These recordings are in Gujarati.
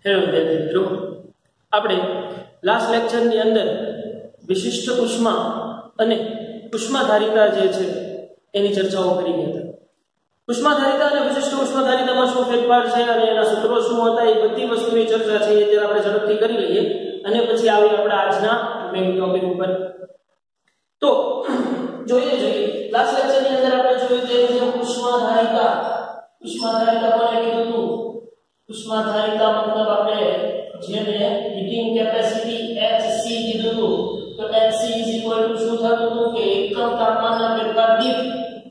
હેલો વિદ્યાર્થી મિત્રો, આપણે લાસ્ટ લેક્ચરની અંદર વિશિષ્ટ ઉષ્મા અને ઉષ્માધારિતા જે છે એની ચર્ચાઓ કરી હતા. ઉષ્માધારિતા અને વિશિષ્ટ ઉષ્માધારિતામાં શું ફેરફાર છે અને એના સૂત્રો શું હતા એ બધી વસ્તુની ચર્ચા છે એ આપણે ઝડપથી કરી લઈએ અને પછી આવીએ આપણે આજના મેઇન ટોપિક ઉપર. તો જોઈએ લાસ્ટ લેક્ચરની અંદર આપણે જોયું કે ઉષ્માધારિતા કોને કીધું હતું? ઉષ્માધારિતા મતલબ આપણે જેને હીટિંગ કેપેસિટી Hc કીધું હતું. તો Hc શું થતું હતું કે એકમ તાપમાનના ફેરફાર દીઠ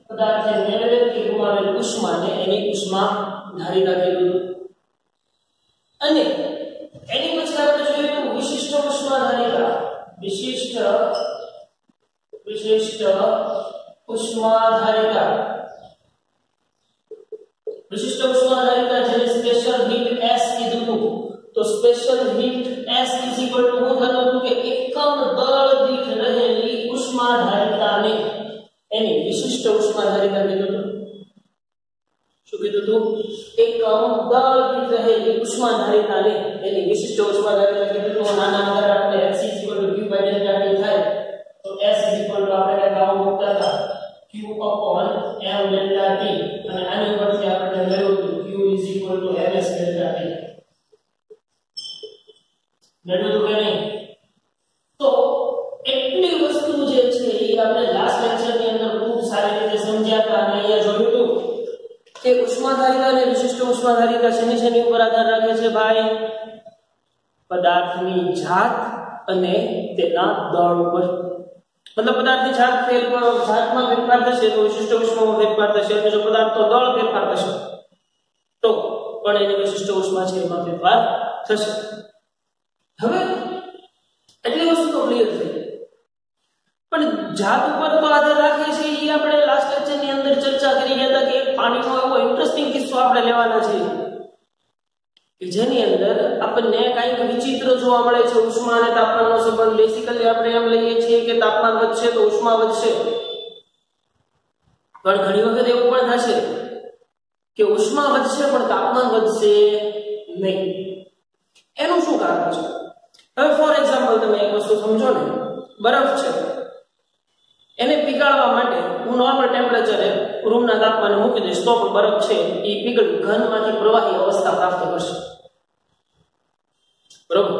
પદાર્થે મેળવેલ કે ગુમાવેલ ઉષ્માને એની ઉષ્માધારિતા કીધું હતું. અને એની પછી આપણે જોયું વિશિષ્ટ ઉષ્માધારિતા. વિશિષ્ટ ઉષ્માધારિતા જેને સ્પેશિયલ હીટ S કીધું હતું. તો સ્પેશિયલ હીટ S શું થતું હતું કે એકમ દળ દીઠ રહેલી ઉષ્માધારિતાને એની વિશિષ્ટ ઉષ્માધારિતા કીધું હતું. શું કીધું હતું? એકમ દળ દીઠ રહેલી ઉષ્માધારિતાને એની વિશિષ્ટ ઉષ્માધારિતા કીધું હતું. નાના અંદર આપણે Hc q / delta T થાય તો S આપણે કામ મૂકતા હતા q / m delta T અને આની ઉપરથી આપણે મેળવ્યું q ms delta T. મેળવ્યું કે નહીં? તો એટલી વસ્તુ જે છે એ આપણે લાસ્ટ લેક્ચરની અંદર ખૂબ સારી રીતે સમજ્યા હતા અને અહીંયા જોયું હતું કે ઉષ્માધારિતા અને વિશિષ્ટ ઉષ્માધારિતા શેની ઉપર આધાર રાખે છે ભાઈ? પદાર્થની જાત અને તેના દળ ઉપર. मतलब पदार्थ की जातમાં ફેરફાર થશે તો વિશિષ્ટ ઉષ્મામાં ફેરફાર થશે અને જો પદાર્થનો દળ ફેરફાર થશે તો પણ એની વિશિષ્ટ ઉષ્મા છે એમાં ફેરફાર થશે. હવે એટલી વસ્તુ તો ક્લિયર થઈ, પણ જાત ઉપર તો આધાર રાખે છે એ આપણે લાસ્ટ લેક્ચરની અંદર ચર્ચા કરી ગયા હતા કે એક પાણીનો એવો ઇન્ટરેસ્ટિંગ કિસ્સો આપણે લેવાના છે કે જેની અંદર આપણને કંઈક વિચિત્ર જોવા મળે છે. ઉષ્મા અને તાપમાનનો સંબંધ. બેસિકલી આપણે એમ લઈએ છીએ કે તાપમાન વધશે તો ઉષ્મા વધશે, પણ ઘણી વખત એવું પણ થશે કે ઉષ્મા વધશે પણ તાપમાન વધશે નહીં. એનું શું કારણ છે? હવે ફોર એક્ઝામ્પલ તમે એક વસ્તુ સમજો ને, બરફ છે એને પીગાળવા માટે હું નોર્મલ ટેમ્પરેચરે રૂમના તાપમાને મૂકી દઈશ તો પણ બરફ છે એ પીગળી ઘનમાંથી પ્રવાહી અવસ્થા પ્રાપ્ત કરશે, બરોબર?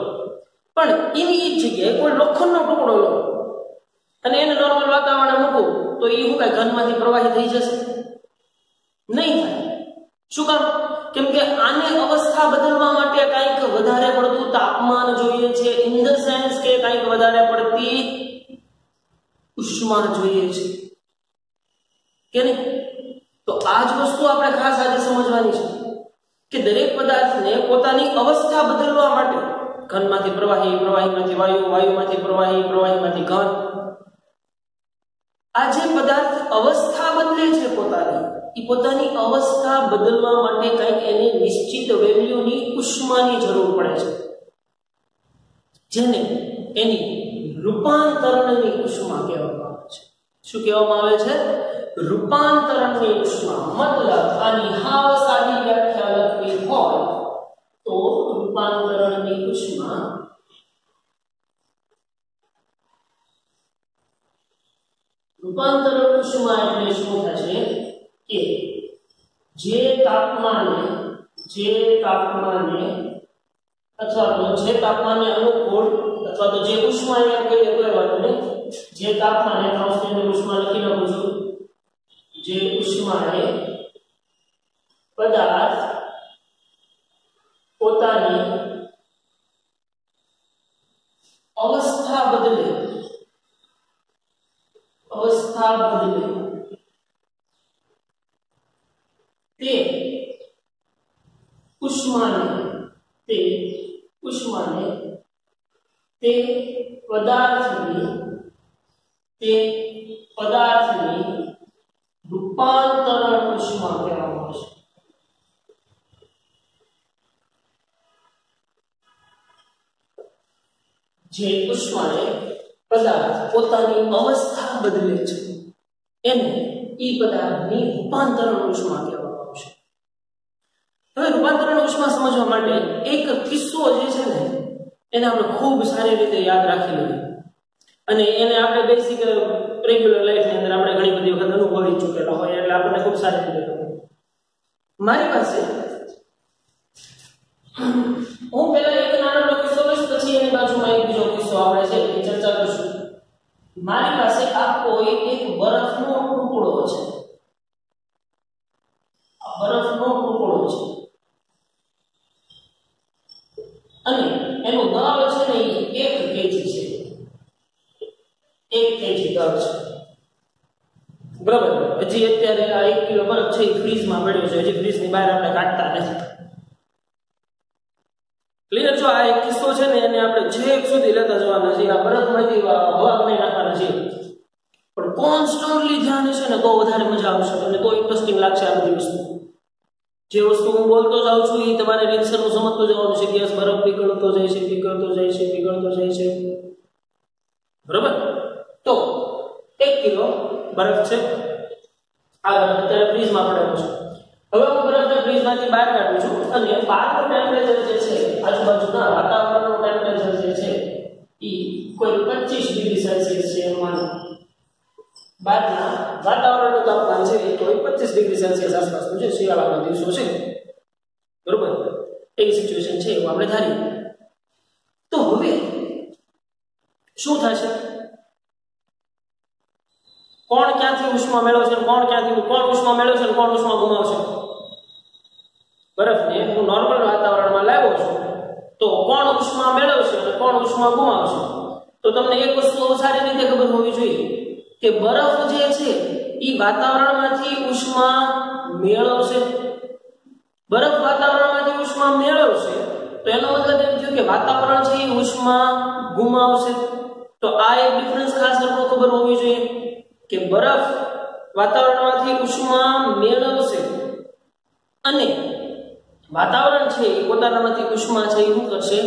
પણ એની જગ્યાએ કોઈ લોખંડનો ટુકડો લો અને એને નોર્મલ વાતાવરણમાં મૂકું તો એ શું કાંઈ ઘનમાંથી પ્રવાહી થઈ જશે? નહીં થાય. શું કામ? કેમ કે આને અવસ્થા બદલવા માટે કંઈક વધારે પડતું તાપમાન જોઈએ છે, ઇન ધ સેન્સ કે કંઈક વધારે પડતી ઉષ્મા જોઈએ છે કે નહીં? તો આ જ વસ્તુ આપણે ખાસ આજે સમજવાની છે કે દરેક પદાર્થને પોતાની અવસ્થા બદલવા માટે ઘનમાંથી પ્રવાહી, પ્રવાહીમાંથી વાયુ, વાયુમાંથી પ્રવાહી, પ્રવાહીમાંથી ઘન, આ જે પદાર્થ અવસ્થા બદલે છે પોતાની અવસ્થા બદલવા માટે કંઈક એને નિશ્ચિત વેલ્યુની ઉષ્માની જરૂર પડે છે, જેને એની રૂપાંતરણની ઉષ્મા કહેવામાં આવે છે. શું કહેવામાં આવે છે? રૂપાંતરણની ઉષ્મા. મતલબ આની હાવ સાદી વ્યાખ્યા લખવી હોય તો રૂપાંતરણની ઉષ્મા એટલે શું થશે કે જે તાપમાને અથવા તો જે તાપમાને અનુકૂળ અથવા તો જે ઉષ્મા એમ કહીએ તો વાત નહીં, જે તાપમાને ટ્રાન્સફરની ઉષ્મા લખી નાખું છું, જે ઉષ્માએ પદાર્થ પોતાની અવસ્થા બદલે તે ઉષ્માને તે પદાર્થની રૂપાંતરણ ઉષ્મા કહેવામાં આવશે. જે ઉષ્માને પદાર્થ પોતાની અવસ્થા બદલે છે એને એ પદાર્થની રૂપાંતરણ ઉષ્મા કહેવામાં આવશે. હવે રૂપાંતરણ ઉષ્મા સમજવા માટે એક કિસ્સો જે છે ને એને આપણે ખૂબ સારી રીતે યાદ રાખી લઈએ અને એને આપણે બેસિક રેગ્યુલર લાઈફની અંદર આપણે ઘણી બધી વખત અનુભવી ચૂકેલા હોય એટલે આપણને ખૂબ સારી રીતે ખબર. મારી પાસે હું પહેલા એક નાનકડો કિસ્સો કહીશ, પછી એની બાજુમાં એક બીજો કિસ્સો આપણે છે એ ચર્ચા કરીશું. મારી પાસે આ કોઈ એક બરફનો ટુકડો છે, બરફનો ટુકડો છે અને એનું દળ છે ને એ 1 કેજી છે, 1 કેજી દળ છે. બરાબર. હજી અત્યારે આ 1 કિલો બરફ છે એ ફ્રીજમાં પડ્યો છે, હજી ફ્રીજની બહાર આપણે કાઢતા નથી. ક્લિયર? જો આ એક કિસ્સો છે ને એને આપણે છેક સુધી લેતા જવાના છે. આ બરફમાંથી હવા બનાવી નાખવાના છે, પણ કોન્સ્ટન્ટલી ધ્યાન હશે ને તો વધારે મજા આવશે અને તો ઇન્ટરેસ્ટિંગ લાગશે આ બધી વસ્તુ. જે વસ્તુ હું બોલતો જાઉં છું એ તમારે રીતસરનું સમજતો જવાનું છે. ગેસ બરફ પીગળતો જાય છે, પીગળતો જાય છે, પીગળતો જાય છે. બરાબર. તો 1 કિલો બરફ છે, આગળ અત્યારે ફ્રીજમાં પડેલો છે. હવે હું બરફને ફ્રીજમાંથી બહાર કાઢું છું અને બહારનું ટેમ્પરેચર જે છે, આજુબાજુના વાતાવરણનું ટેમ્પરેચર જે છે એ કોઈ 25 ડિગ્રી સેલ્સિયસ છે એમ માનો. બહારના વાતાવરણનું તાપમાન છે એ કોઈ 25 ડિગ્રી સેલ્સિયસ આસપાસનું છે, શિયાળાના દિવસો છે. બરોબર. એવી સિચ્યુએશન છે એવું આપણે ધારીએ. તો હવે શું થશે? કોણ ક્યાંથી ઉષ્મા મેળવશે, કોણ ઉષ્મા મેળવશે, કોણ ઉષ્મા ગુમાવશે? બરફને હું નોર્મલ વાતાવરણમાં લાવ્યો છું તો કોણ ઉષ્મા મેળવશે અને કોણ ઉષ્મા ગુમાવશે? તો તમને એક વસ્તુ સારી રીતે ખબર હોવી જોઈએ કે બરફ જે છે એ વાતાવરણમાંથી ઉષ્મા મેળવશે. બરફ વાતાવરણમાંથી ઉષ્મા મેળવશે તો એનો મતલબ એમ થયો કે વાતાવરણ છે એ ઉષ્મા ગુમાવશે. તો આ એક ડિફરન્સ ખાસ આપણને ખબર હોવી જોઈએ કે બરફ વાતાવરણમાંથી ઉષ્મા મેળવશે અને વાતાવરણ છે એ પોતાનામાંથી ઉષ્મા છે એ શું કરશે?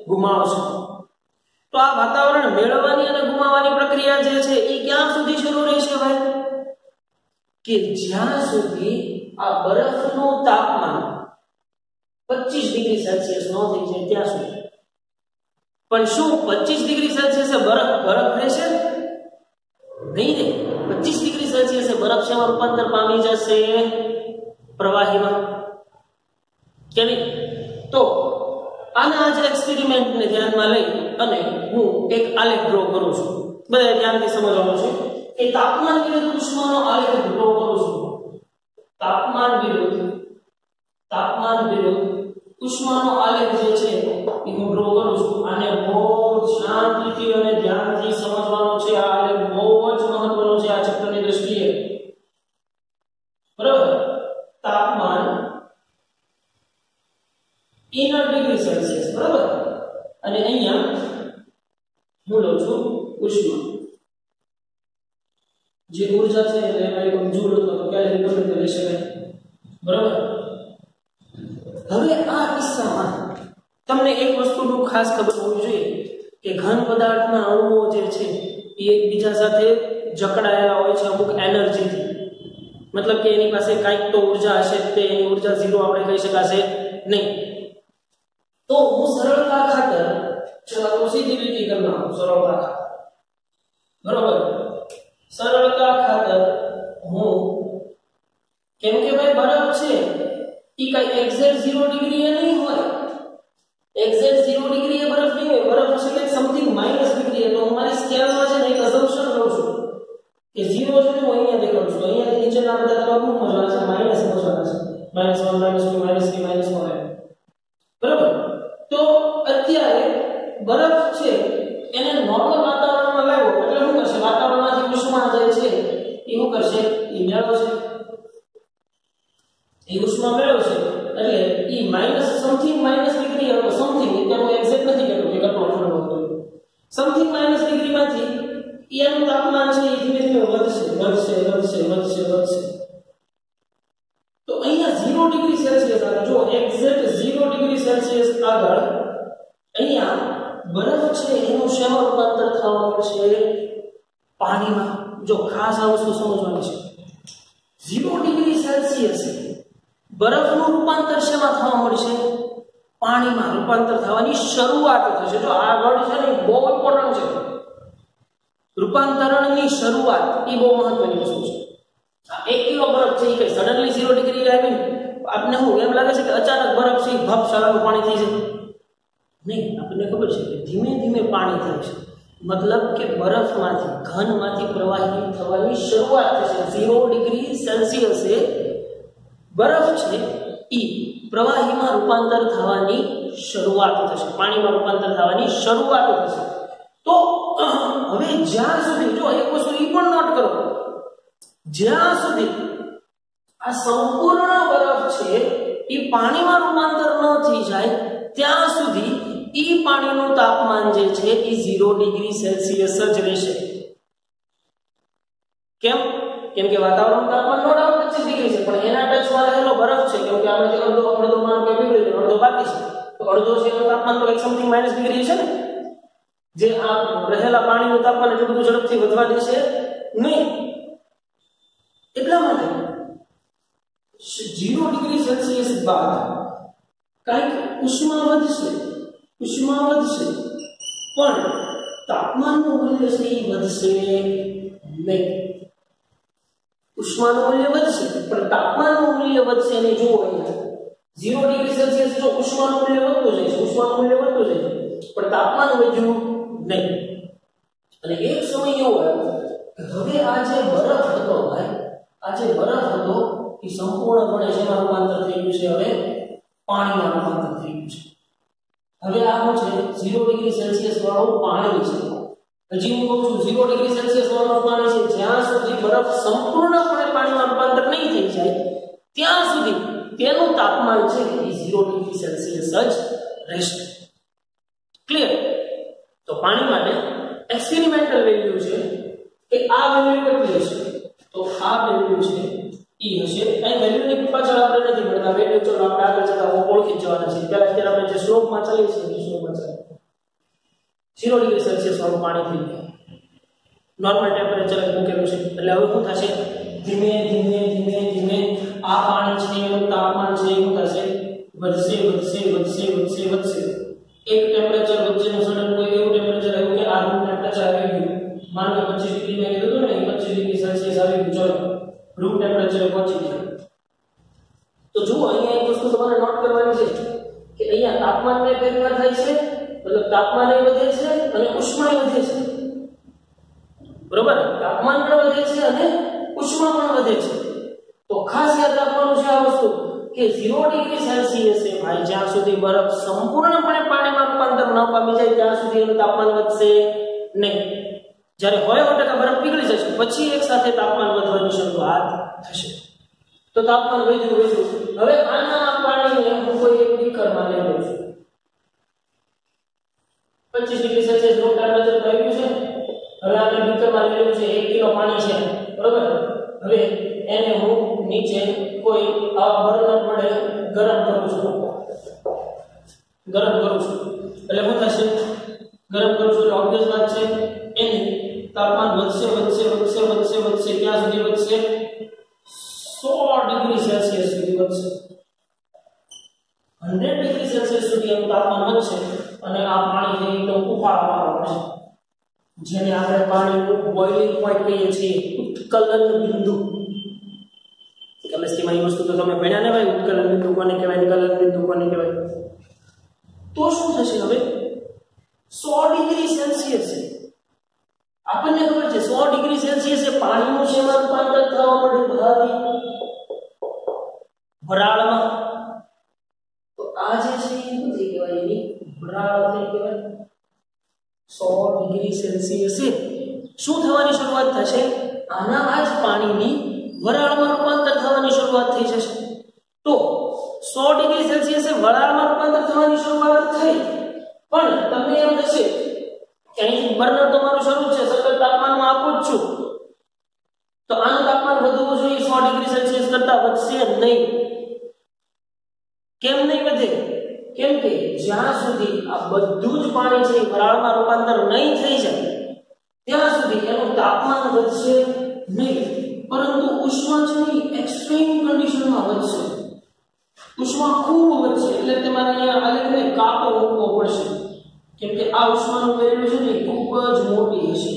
ગુમાવશે. તો આ વાતાવરણ મેળવવાની અને ગુમાવવાની પ્રક્રિયા જે છે એ ક્યાં સુધી શરૂ રહેશે ભાઈ? કે જ્યાં સુધી આ બરફનું તાપમાન 25 ડિગ્રી સેલ્સિયસ ન થઈ જાય ત્યાં સુધી. પણ શું 25 ડિગ્રી સેલ્સિયસે બરફ રહેશે? નહીં રે. 25 ડિગ્રી સેલ્સિયસે બરફ શેમાં રૂપાંતર પામી જશે? પ્રવાહીમાં. કે નહીં? તો આના જ એક્સપેરિમેન્ટને ધ્યાનમાં લઈ અને હું એક આલેખ ડ્રો કરું છું. બધા ધ્યાનથી સમજવાનું છે કે તાપમાન વિરુદ્ધ ઉષ્માનો આલેખ ડ્રો કરું છું. તાપમાન વિરુદ્ધ ઉષ્માનો આલેખ જે છે એ હું ડ્રો કરું છું. આને બહુ શાંતિથી અને ધ્યાનથી સમજવાનો છે. આ આલેખ બહુ જ મહત્વનો છે આ ચેપ્ટરની દ્રષ્ટિએ. બરાબર. તાપમાન in ડિગ્રી સેલ્સિયસ. બરાબર. અને અહીંયા હું લઉં છું ઉષ્મા. જે ઊર્જા છે એટલે એમાં એક જૂલ અથવા તો કેલરી ગમે લઈ શકાય. બરાબર. હવે આ કિસ્સામાં તમને એક વસ્તુનું ખાસ ખબર હોવી જોઈએ કે ઘન પદાર્થના અણુઓ જે છે એ એકબીજા સાથે જકડાયેલા હોય છે અમુક એનર્જીથી. મતલબ કે એની પાસે કાંઈક તો ઊર્જા હશે, તે એની ઊર્જા ઝીરો આપણે કહી શકાશે નહીં. તો હું સરળતા ખાતર ચલો સીધી રીતે કરનાર સરળતા ખાતર. બરોબર. સરળતા ખાતર હું કેમ કે ભાઈ બરફ છે એ કઈ એક્ઝેક્ટ 0 ડિગ્રી એ નહીં હોય. એક્ઝેક્ટ 0 ડિગ્રી એ બરફ નહીં હોય. બરફ હશે કે સમથિંગ માઇનસ ડિગ્રી. તો હું મારી સ્કેલમાં છે ને એક અઝમ્પશન લઉં છું કે 0 છે હું અહીંયા દેખાડું છું. અહીંયાથી નીચેના બધા તમામ મજવાના છે, માઇનસ મજવાના છે. -1 -2 -3 -1. બરાબર. તો અત્યારે બરફ છે એને નોર્મલ વાતાવરણમાં લાવ્યો એટલે શું કરશે? વાતાવરણમાંથી ઉષ્મા જે છે એ શું કરશે? એ મેળવશે. એ ઉષ્મા મેળવશે એટલે એ માઇનસ સમથિંગ માઇનસ ડિગ્રી અથવા સમથિંગ એટલે હું એક્ઝેક્ટ નથી કહેતો કે કેટલો ઠંડો હતો. સમથિંગ માઇનસ ડિગ્રીમાંથી એનું તાપમાન છે એ ધીમે ધીમે વધશે. તો અહીંયા 0 ડિગ્રી સેલ્સિયસ આગળ જો એક્ઝેક્ટ 0 ડિગ્રી સેલ્સિયસ આગળ અહીંયા બરફ છે એનું શેમાં રૂપાંતર થવા મળશે? પાણીમાં. જો ખાસ આ વસ્તુ સમજવાની છે. 0 ડિગ્રી સેલ્સિયસ બરફનું રૂપાંતર શેમાં થવા મળશે? પાણીમાં રૂપાંતર થવાની શરૂઆત થશે. જો આ વર્ડ છે ને બહુ ઇમ્પોર્ટન્ટ છે. રૂપાંતરણની શરૂઆત એ બહુ મહત્વની વસ્તુ છે. 1 કિલો બરફ છે એ કઈ સડનલી 0 ડિગ્રી આવીને આપને હું એમ લાગે છે કે અચાનક બરફ છે ભપ શાળાનું પાણી થઈ જાય? નહીં, આપણને ખબર છે કે ધીમે ધીમે પાણી થાય છે. મતલબ કે બરફમાંથી ઘનમાંથી પ્રવાહી થવાની શરૂઆત થશે. 0 ડિગ્રી સેલ્સિયસે બરફ છે એ પ્રવાહીમાં રૂપાંતર થવાની શરૂઆત થશે, પાણીમાં રૂપાંતર થવાની શરૂઆત થશે. તો હવે જ્યાં સુધી, જો એક વસ્તુ એ પણ નોટ કરો, જ્યાં સુધી આ સંપૂર્ણ બરફ છે એ પાણીમાં રૂપાંતર ન થઈ જાય ત્યાં સુધી એ પાણીનું તાપમાન જે છે એ 0 ડિગ્રી સેલ્સિયસ જ રહેશે. કેમ? કેમ કે વાતાવરણનું તાપમાન નો ડાઉટ 25 ડિગ્રી છે, પણ એના ટચમાં રહેલો બરફ છે, કેમ કે આપણે અડધો માન કે પીગળી અડધો બાકી છે, તો અડધો છે એનું તાપમાન તો સમથિંગ માઇનસ ડિગ્રી છે ને, જે આ રહેલા પાણીનું તાપમાન એટલું બધું ઝડપથી વધવા દેશે નહીં. એટલા માટે 0 ડિગ્રી સેલ્સિયસ બાદ કંઈક ઉષ્મા વધશે, પણ તાપમાનનું મૂલ્ય છે એ વધશે નહીં. ઉષ્માનું મૂલ્ય વધશે પણ તાપમાનનું મૂલ્ય વધશે નહીં. જુઓ અહીંયા 0 ડિગ્રી સેલ્સિયસ જો ઉષ્માનું મૂલ્ય વધતું જાય પણ તાપમાન વધ્યું નહીં. અને એક સમય એવો આવ્યો કે હવે આ જે બરફ હતો ભાઈ, આ જે બરફ હતો એ સંપૂર્ણપણે શેમાં રૂપાંતર થઈ ગયું છે? હવે પાણીમાં રૂપાંતર થઈ ગયું છે. હવે આ શું છે? 0 ડિગ્રી સેલ્સિયસ વાળું પાણી છે. હજી હું કહું છું 0 ડિગ્રી સેલ્સિયસ વાળું પાણી છે. જ્યાં સુધી બરફ સંપૂર્ણપણે પાણીમાં રૂપાંતર નહીં થઈ જાય ત્યાં સુધી તેનું તાપમાન છે એ 0 ડિગ્રી સેલ્સિયસ જ રહેશે. ક્લિયર? તો પાણી માટે એક્સપેરિમેન્ટલ વેલ્યુ છે કે આ વેલ્યુ કેટલી હશે? તો આ વેલ્યુ છે એ હશે, અહીં વેલ્યુની પાછળ આપણે નથી મળતા, વેલ્યુ ચલો આપણે આગળ જતા ઓળખી જવાના છે. પહેલા અત્યારે આપણે જે સ્લોપમાં ચાલીએ છીએ સ્લોપમાં ચાલીએ 0 ડિગ્રી સેલ્સિયસ વાળું પાણી થઈ ગયું, નોર્મલ ટેમ્પરેચર મૂકેલું છે. એટલે હવે શું થશે? ધીમે ધીમે ધીમે ધીમે આ પાણી છે એનું તાપમાન છે એવું થશે, વધશે. એક ટેમ્પરેચર વચ્ચેનું સડન કોઈ એવું ટેમ્પરેચર આવ્યું કે આ રૂમ ટેમ્પરેચર આવી ગયું, માનો કે 25 ડિગ્રી મેં કીધું ને 25 ડિગ્રી સેલ્સિયસ આવી ગયું, ચલો રૂમ ટેમ્પરેચર પહોંચી ગયું. તો જુઓ અહીંયા એક વસ્તુ તમારે નોટ કરવાની છે કે અહીંયા તાપમાનમાં ફેરફાર થાય છે, મતલબ તાપમાન વધે છે અને ઉષ્મા વધે છે. બરોબર? તાપમાન પણ વધે છે અને ઉષ્મા પણ વધે છે. તો ખાસ યાદ રાખવાનું છે આ વસ્તુ કે 0 ડિગ્રી સેલ્સિયસે ભાઈ જ્યાં સુધી બરફ સંપૂર્ણપણે પાણીમાં રૂપાંતર ન પામી જાય ત્યાં સુધી એનું તાપમાન વધશે નહીં. જ્યારે 100% બરફ પીગળી જશે પછી એક સાથે તાપમાન વધવાની શરૂઆત થશે. તો તાપમાન વધ્યું. હવે આના પાણીને હું કોઈ એક બીકરમાં લઈ લઉં છું. 25 ડિગ્રી સેલ્સિયસ રૂમ ટેમ્પરેચર થઈ ગયું છે. હવે આપણે બીકરમાં લઈ લેવું છે 1 કિલો પાણી છે, બરોબર? હવે એને હું નીચે કોઈ આ બર્નર વડે ગરમ કરું છું. એટલે શું થશે? ગરમ કરું છું એટલે ઓબ્વિયસ વાત છે એનું તાપમાન વધશે ક્યાં સુધી વધશે? 100 ડિગ્રી સેલ્સિયસ સુધી વધશે. 100 ડિગ્રી સેલ્સિયસ સુધી એનું તાપમાન વધશે અને આ પાણી છે એકદમ ઉફાળવામાં આવશે, જેને આપણે પાણીનું બોઇલિંગ પોઈન્ટ કહીએ છીએ, ઉત્કલન બિંદુ. કેમિસ્ટ્રીમાં એ વસ્તુ તો તમે ભણ્યા ને ભાઈ, ઉત્કલન બિંદુ કોને કહેવાય, ગલન બિંદુ કોને કહેવાય. તો શું થશે? હવે 100 ડિગ્રી સેલ્સિયસ આપણને ખબર છે 100 ડિગ્રી સેલ્સિયસે પાણીનું શેમાં રૂપાંતર થવા માટે ભારી વરાળમાં. તો આ જે છે એ નથી કહેવાય, એની વરાળ થઈ કહેવાય. 100 ડિગ્રી સેલ્સિયસે શું થવાની શરૂઆત થશે? આના આ જ પાણીની વરાળમાં રૂપાંતર થવાની શરૂઆત થઈ જશે. તો 100 ડિગ્રી સેલ્સિયસે વરાળમાં રૂપાંતર થવાની શરૂઆત થઈ, પણ તમને એમ થશે કે અહીંથી બર્નર તો મારું શરૂ છે, સતત તાપમાનમાં આપું જ છું, તો આનું તાપમાન વધવું જોઈએ 100 ડિગ્રી સેલ્સિયસ કરતા વધશે નહીં. કેમ નહીં વધે? કેમ કે જ્યાં સુધી આ બધું જ પાણી છે વરાળમાં રૂપાંતર નહીં થઈ જાય ત્યાં સુધી એનું તાપમાન વધશે નહીં, પરંતુ ઉષ્મા છે એક્સ્ટ્રીમ કન્ડિશનમાં વધશે. ઉષ્મા ખૂબ વધશે એટલે તમારે અહીંયા આલેખને કાપો મૂકવો પડશે, કેમ કે આ ઉષ્માનું વેલ્યુ છે ને ખૂબ જ મોટી હશે.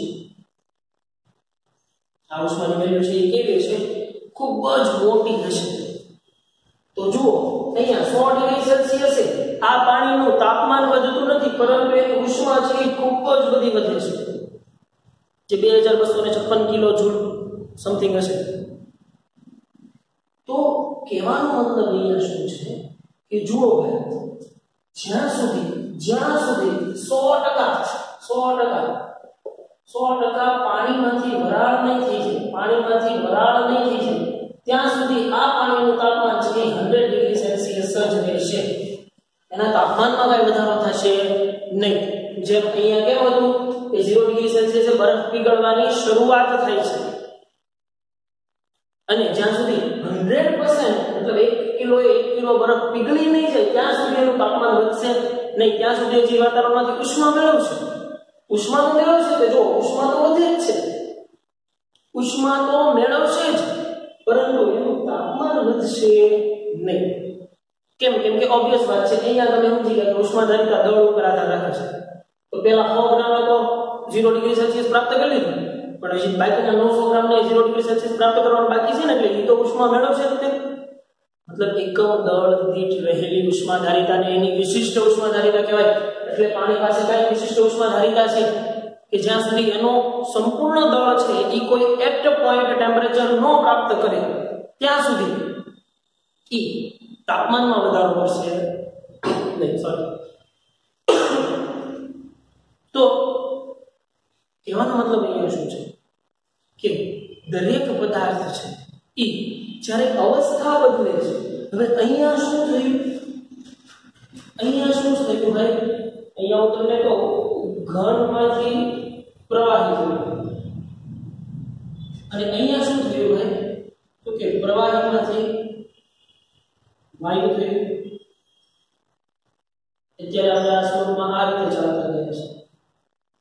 આ ઉષ્માની વેલ્યુ છે એ કેવી હશે? ખૂબ જ મોટી હશે. તો જુઓ અહીંયા 100 ડિગ્રી સેલ્સિયસે આ પાણીનું તાપમાન વધતું નથી, પરંતુ એની ઉષ્મા છે એ ખૂબ જ બધી વધે છે, જે 2256 કિલો જૂલ સમથિંગ હશે. તો કહેવાનો મતલબ અહીંયા શું છે કે જુઓ ભાઈ, જ્યાં સુધી 100% પાણીમાંથી વરાળ નહીં થઈ જાય, ત્યાં સુધી આ પાણીનું તાપમાન છે 100 ડિગ્રી સેલ્સિયસ જ રહેશે. એના તાપમાનમાં કઈ વધારો થશે નહીં. જેમ અહીંયા કેમ હતું કે 0 ડિગ્રી સેલ્સિયસે બરફ પીગળવાની શરૂઆત થાય છે, અને જ્યાં સુધી 100% મતલબ 1 કિલો બરફ પીગળી નહીં જાય ત્યાં સુધી એનું તાપમાન વધશે નહીં. ત્યાં સુધી જે વાતાવરણમાંથી ઉષ્મા મેળવશે તો જો ઉષ્મા તો વધે જ છે, ઉષ્મા તો મેળવશે જ, પરંતુ એનું તાપમાન વધશે નહીં. કેમ કે ઓબ્વિયસ વાત છે. અહીંયા તમે સમજી ગયા કે ઉષ્માધારિતા દળ ઉપર આધાર રાખે છે. તો પેલા 100 ગ્રામે તો 0 ડિગ્રી સેલ્સિયસ પ્રાપ્ત કરી લીધું, પણ હજી બાકીના 900 ગ્રામને 0 ડિગ્રી સેલ્સિયસ પ્રાપ્ત કરવાનું બાકી છે ને, એટલે એ તો ઉષ્મા મેળવશે જ તે. મતલબ એકમ દળ દીઠ રહેલી ઉષ્માધારિતાને એની વિશિષ્ટ ઉષ્માધારિતા કહેવાય. એટલે પાણી પાસે કઈ વિશિષ્ટ ઉષ્માધારિતા છે કે જ્યાં સુધી એનો સંપૂર્ણ દળ છે એ કોઈ એટ પોઈન્ટ ટેમ્પરેચર નો પ્રાપ્ત કરે ત્યાં સુધી એ તાપમાનમાં વધારો કરશે નહીં. સોરી. તો કહેવાનો મતલબ અહીંયા શું છે કે દરેક પદાર્થ છે એ જ્યારે અવસ્થા બદલે છે. હવે અહીંયા શું થયું ભાઈ? અહીંયા હું તમને કહું, ઘનમાંથી પ્રવાહી થયું, અને અહીંયા શું થયું ભાઈ? તો કે પ્રવાહીમાંથી વાયુ થયું. અત્યારે આપણે આ સ્વરૂપમાં આ રીતે ચાલતા ગયા છે,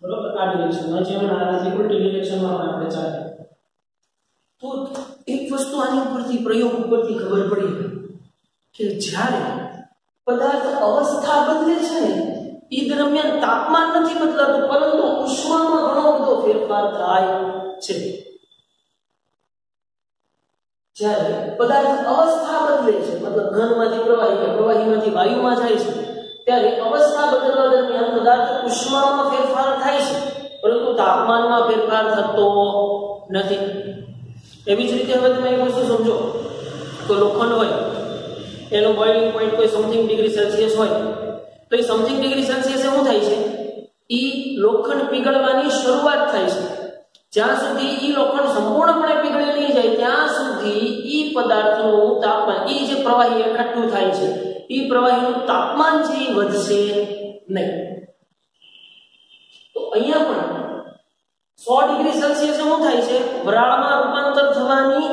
બરોબર? આ ડિરેક્શનમાં જેમ આનાથી ઉલટી ડિરેક્શનમાં આપણે ચાલે. તો એક વસ્તુ આની ઉપરથી પ્રયોગ ઉપરથી ખબર પડી કે જ્યારે પદાર્થ અવસ્થા બદલે છે ને એ દરમિયાન તાપમાન નથી બદલાતું, પરંતુ ઉષ્મામાં ઘણો બધો ફેરફાર થાય છે. જ્યારે પદાર્થ અવસ્થા બદલે છે, મતલબ ઘનમાંથી પ્રવાહી કે પ્રવાહીમાંથી વાયુમાં જાય છે, ત્યારે અવસ્થા બદલવા દરમિયાન પદાર્થ ઉષ્મામાં ફેરફાર થાય છે, પરંતુ તાપમાનમાં ફેરફાર થતો નથી. એવી જ રીતે હવે તમે એક વસ્તુ સમજો તો લોખંડ હોય એનો બોઇલિંગ પોઈન્ટ કોઈ સમથિંગ ડિગ્રી સેલ્સિયસ હોય, તો એ સમથિંગ ડિગ્રી સેલ્સિયસે શું થાય છે? એ લોખંડ પીગળવાની શરૂઆત થાય છે. જ્યાં સુધી એ લોખંડ સંપૂર્ણપણે પીગળી નહીં જાય ત્યાં સુધી એ પદાર્થનું તાપમાન, એ જે પ્રવાહી એકઠું થાય છે એ પ્રવાહીનું તાપમાન છે એ વધશે નહીં. તો અહીંયા પણ 100 ડિગ્રી સેલ્સિયસે શું થાય છે? વરાળમાં રૂપાંતર થવાની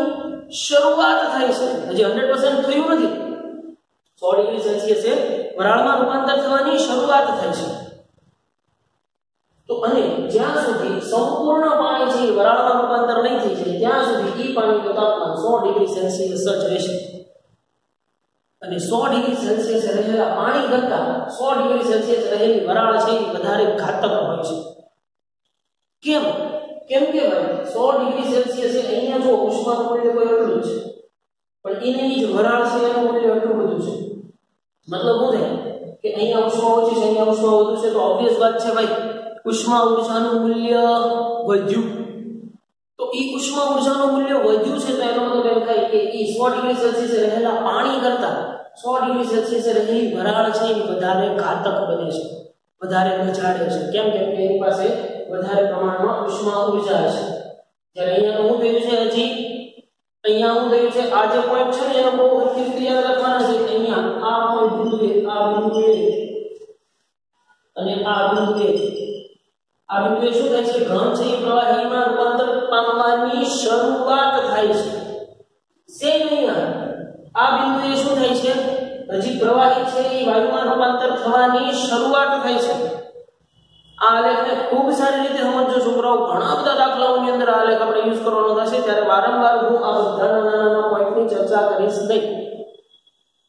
શરૂઆત થાય છે. હજી 100% થયું નથી. 100 ડિગ્રી સેલ્સિયસે વરાળમાં રૂપાંતર થવાની શરૂઆત થાય છે. તો અને જ્યાં સુધી સંપૂર્ણ પાણી છે વરાળમાં રૂપાંતર નહીં થઈ જાય ત્યાં સુધી એ પાણીનું તાપમાન 100 ડિગ્રી સેલ્સિયસ જ રહેશે. અને 100 ડિગ્રી સેલ્સિયસ રહેલા પાણી કરતાં 100 ડિગ્રી સેલ્સિયસ રહેલી વરાળ છે એ વધારે ઘાતક હોય છે. કેમ કે ભાઈ 100 ડિગ્રી સેલ્સિયસ અહીંયા જો ઉષ્માનું મૂલ્ય કોઈ એટલું જ છે, પણ એની જ વરાળ છે એનું મૂલ્ય એટલું બધું છે. મતલબ શું થાય કે અહીંયા ઉષ્મા ઓછી છે, અહીંયા ઉષ્મા વધુ છે, તો ઓબ્વિયસ વાત છે ભાઈ ઉષ્મા ઉર્જાનું મૂલ્ય વધ્યું. તો એ ઉષ્મા ઉર્જાનું મૂલ્ય વધ્યું છે તો એનો મતલબ એમ થાય કે એ 100 ડિગ્રી સેલ્સિયસ રહેલા પાણી કરતાં 100 ડિગ્રી સેલ્સિયસ રહેલી વરાળ છે એ વધારે ઘાતક બને છે, વધારે રજાડે છે. કેમ કે એની પાસે વધારે પ્રમાણમાં ઉષ્મા ઉર્જા છે. જ્યારે અહીંયા તો શું થયું છે, હજી અહીંયા શું થયું છે, આ જે પોઈન્ટ છે ને એનો બહુ હરખી યાદ રાખવાના છે. અહીંયા આ પોઈન્ટ બિંદુએ અને આ બિંદુએ શું થાય છે? ઘન છે એ પ્રવાહીમાં રૂપાંતર પામવાની શરૂઆત થાય છે. સેમ અહીંયા આ બિંદુએ શું થાય છે? હજી પ્રવાહી છે એ વાયુમાં રૂપાંતર થવાની શરૂઆત થાય છે. આ આલેખને ખૂબ સારી રીતે સમજો છોકરાઓ. ઘણા બધા દાખલાઓની અંદર આ આલેખ આપણે યુઝ કરવાનો થશે, ત્યારે વારંવાર હું આ બધા નાના પોઈન્ટની ચર્ચા કરીશ નહીં.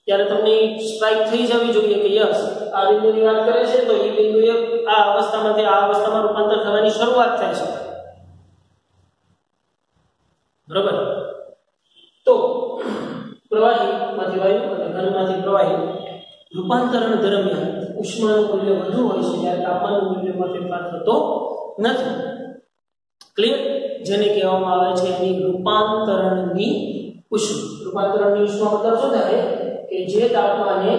ત્યારે તમને સ્ટ્રાઇક થઈ જવી જોઈએ કે યસ આ બિંદુની વાત કરે છે તો એ બિંદુએ આ અવસ્થામાંથી આ અવસ્થામાં રૂપાંતર થવાની શરૂઆત થાય છે, બરોબર. તો પ્રવાહીમાંથી વાયુ અને ઘનમાંથી પ્રવાહી રૂપાંતરણ દરમિયાન ઉષ્માનું મૂલ્ય વધુ હોય છે ત્યારે તાપમાનનું મૂલ્યમાં ફેરફાર થતો નથી. ક્લિયર? જેને કહેવામાં આવે છે એની રૂપાંતરણની ઉષ્મા. રૂપાંતરણની ઉષ્મા મતલબ શું થાય કે જે તાપમાને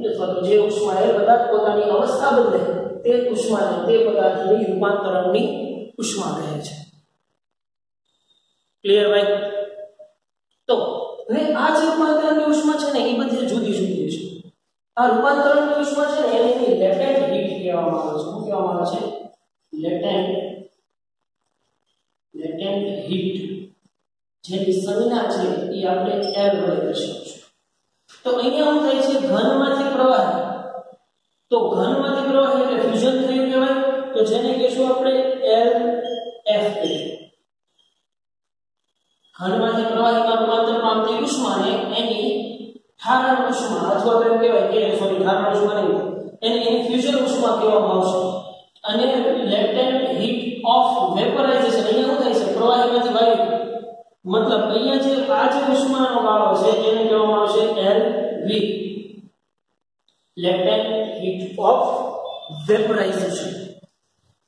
અથવા તો જે ઉષ્માએ પદાર્થ પોતાની અવસ્થા બદલે તે ઉષ્માને તે પદાર્થની રૂપાંતરણની ઉષ્મા કહે છે. ક્લિયર ભાઈ? તો હવે આ જે રૂપાંતરણની ઉષ્મા છે ને એ બધી જુદી જુદી છે. આ રૂપાંતરણની ઉષ્મા છે ને એની લેટેન્ટ હીટ કહેવામાં આવે છે. શું કહેવામાં આવે છે? લેટેન્ટ હીટ. જેની સંજ્ઞા છે એ આપણે એર વડે દર્શાવીશું. તો અહીંયા શું થાય છે? ઘનમાંથી પ્રવાહી. તો ઘનમાંથી પ્રવાહી એટલે ફ્યુઝન થયું કહેવાય. તો જેને કહેશું આપણે LF. ઘનમાંથી પ્રવાહીમાં રૂપાંતર પામતી ઉષ્માને એની ઠારણ ઉષ્મા અથવા તો એમ કહેવાય કે ઠારણ ઉષ્મા નહીં, એની ફ્યુઝન ઉષ્મા કહેવામાં આવશે. અને લેટેન્ટ હીટ ઓફ વેપરાઇઝેશન અહીંયા શું થાય છે? પ્રવાહીમાંથી વાયુ મતલબ અહીંયા જે આ જે ઉષ્માનો ગાળો છે એને કહેવામાં આવશે LV, લેટેન્ટ હીટ ઓફ વેપરાઇઝેશન.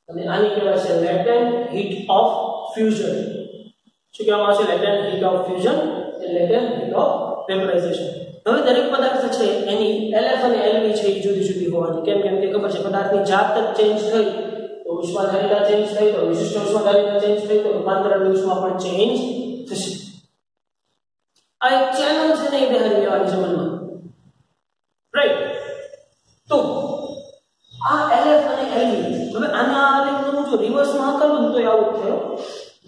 અને આની કહેવાય છે લેટેન્ટ હીટ ઓફ ફ્યુઝન. શું કહેવામાં આવશે? લેટેન્ટ હીટ ઓફ ફ્યુઝન અને લેટેન્ટ હીટ ઓફ વેપરાઇઝેશન. હવે દરેક પદાર્થ છે એની LF અને LV છે એ જુદી જુદી હોવાની. કેમ કે ખબર છે પદાર્થની જાત જ ચેન્જ થઈ તો ઉષ્માધારિતા ચેન્જ થઈ, તો વિશિષ્ટ ઉષ્માધારિતા ચેન્જ થઈ તો રૂપાંતરણની ઉષ્મા પણ ચેન્જ થશે. આ એક ચેનલ છે ને એ બેહારી લેવાની છે મનમાં, રાઈટ? તો આ LF અને LV હવે આના આલેખનું જો રિવર્સમાં કરું તો આવું થયો.